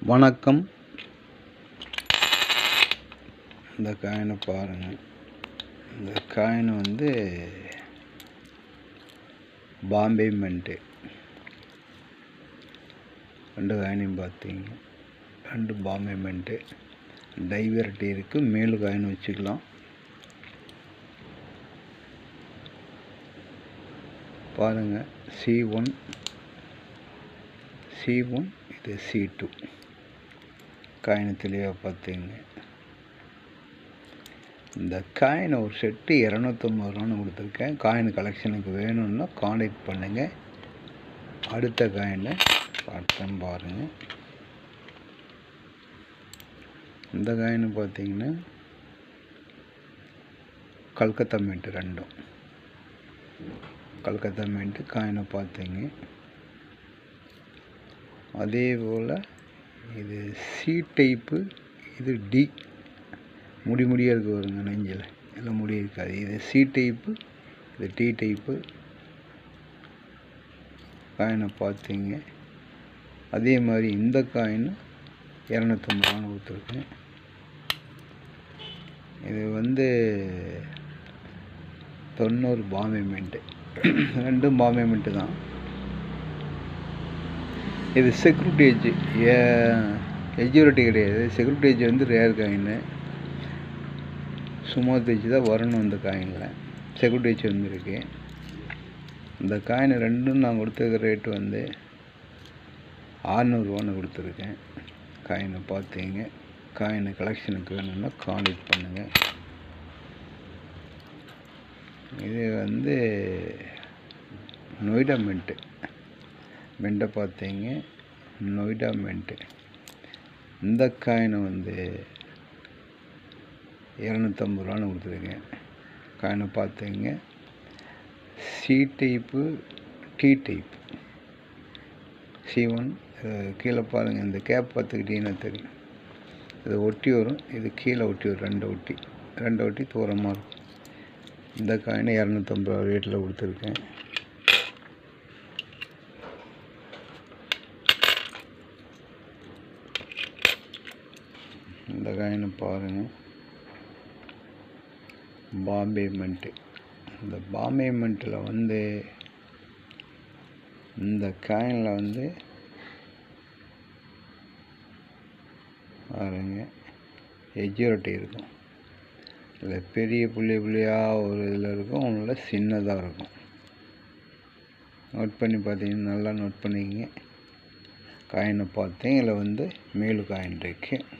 வணக்கம். இந்த காயினை பாருங்கள். இந்த காயின் வந்து பாம்பே மின்ட்டு. 2 காயினையும் பார்த்தீங்க, 2 பாம்பே மின்ட்டு. டைவர்ட்டி இருக்குது, மேலு காயின் வச்சுக்கலாம். பாருங்கள், C1 இது C2 காயினை தெளிவாக பார்த்தீங்க. இந்த காயினை ஒரு செட்டு 250 ரூபான்னு கொடுத்துருக்கேன். காயின் கலெக்ஷனுக்கு வேணும்னா காண்டாக்ட் பண்ணுங்கள். அடுத்த காயினை காட்டுறேன் பாருங்கள். இந்த காயினை பார்த்தீங்கன்னா கல்கத்தா மின்ட்டு, 2 கல்கத்தா மின்ட்டு காயினை பார்த்தீங்க. அதே போல் இது சி டைப்பு, இது டி, முடியாக இருக்கு வருங்க நெஞ்சில், எல்லாம் முடி இருக்காது. இது சி டைப்பு, இது டி டைப்பு காயினை பார்த்தீங்க. அதே மாதிரி இந்த காயின் 250 ரூபான்னு கொடுத்துருக்கேன். இது வந்து 90 பாம்பே மின்ட்டு, 2 பாம்பே மின்ட்டு தான். இது செக்யூரிட்டி எஜ்யூரிட்டி கிடையாது. செக்யூரிட்டி எஜ் வந்து ரேர் காயின், சும்மா தைச்சு தான் வரணும். இந்த காயினில் செக்யூரிட்டி எஜ் வந்துருக்கு. இந்த காயின் 2ம் நான் கொடுத்துருக்க ரேட்டு வந்து 600 ரூபான்னு கொடுத்துருக்கேன். காயினை பார்த்தீங்க. காயின் கலெக்ஷனுக்கு வேணும்னா காண்டாக்ட் பண்ணுங்கள். இது வந்து நொய்டா மின்ட்டு பார்த்தீங்க, நொய்டா மின்ட்டு. இந்த காயினை வந்து 250 ரூபான்னு கொடுத்துருக்கேன். காயினை பார்த்தீங்க. C type, D type. C1 கீழே பாருங்கள். இந்த கேப் பார்த்துக்கிட்டீங்கன்னா தெரியும். இது ஒட்டி வரும், இது கீழே ஒட்டி வரும். 2 ஒட்டி தூரமாக இருக்கும். இந்த காயினை 250 ரூபா ரேட்டில் கொடுத்துருக்கேன். இந்த காயினை பாருங்கள், பாம்பே மின்ட்டு. இந்த பாம்பே மின்ட்டில் வந்து இந்த காயினில் வந்து பாருங்க, எஜ்யூரிட்டி இருக்கும். இதில் பெரிய புள்ளியாக ஒரு இதில் இருக்கும், ஒன்றில் சின்னதாக இருக்கும். நோட் பண்ணி பார்த்தீங்கன்னா நல்லா நோட் பண்ணிக்கிங்க. காயினை பார்த்தேன். இதில் வந்து மேலு காயின் இருக்குது.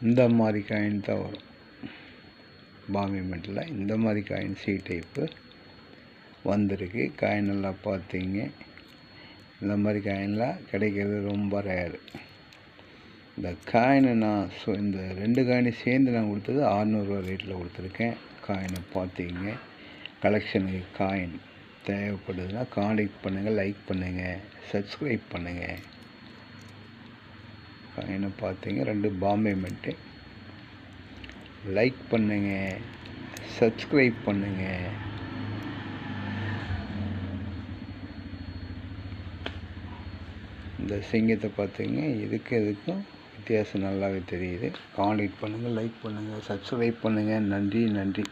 இந்த மாதிரி காயின் தான் வரும் பாம்பே மின்ட்டில். இந்த மாதிரி காயின் சி டைப்பு வந்திருக்கு. காயின் எல்லாம் பார்த்தீங்க. இந்த மாதிரி காயின்லாம் கிடைக்கிறது ரொம்ப ரேரு. இந்த காயினை நான் இந்த 2 காயினை சேர்ந்து நான் கொடுத்தது 600 ரூபா ரேட்டில் கொடுத்துருக்கேன். காயினை பார்த்தீங்க. கலெக்ஷனுக்கு காயின் தேவைப்படுதுன்னா காண்டாக்ட் பண்ணுங்கள், லைக் பண்ணுங்கள், சப்ஸ்கிரைப் பண்ணுங்கள். காயினை பார்த்தீங்க. 2 பாம்பே மின்ட்டு. லைக் பண்ணுங்கள், சப்ஸ்கிரைப் பண்ணுங்கள். இந்த சிங்கத்தை பார்த்தீங்க. இதுக்கும் வித்தியாசம் நல்லாவே தெரியுது. காண்டாக்ட் பண்ணுங்கள், லைக் பண்ணுங்கள், சப்ஸ்கிரைப் பண்ணுங்கள். நன்றி.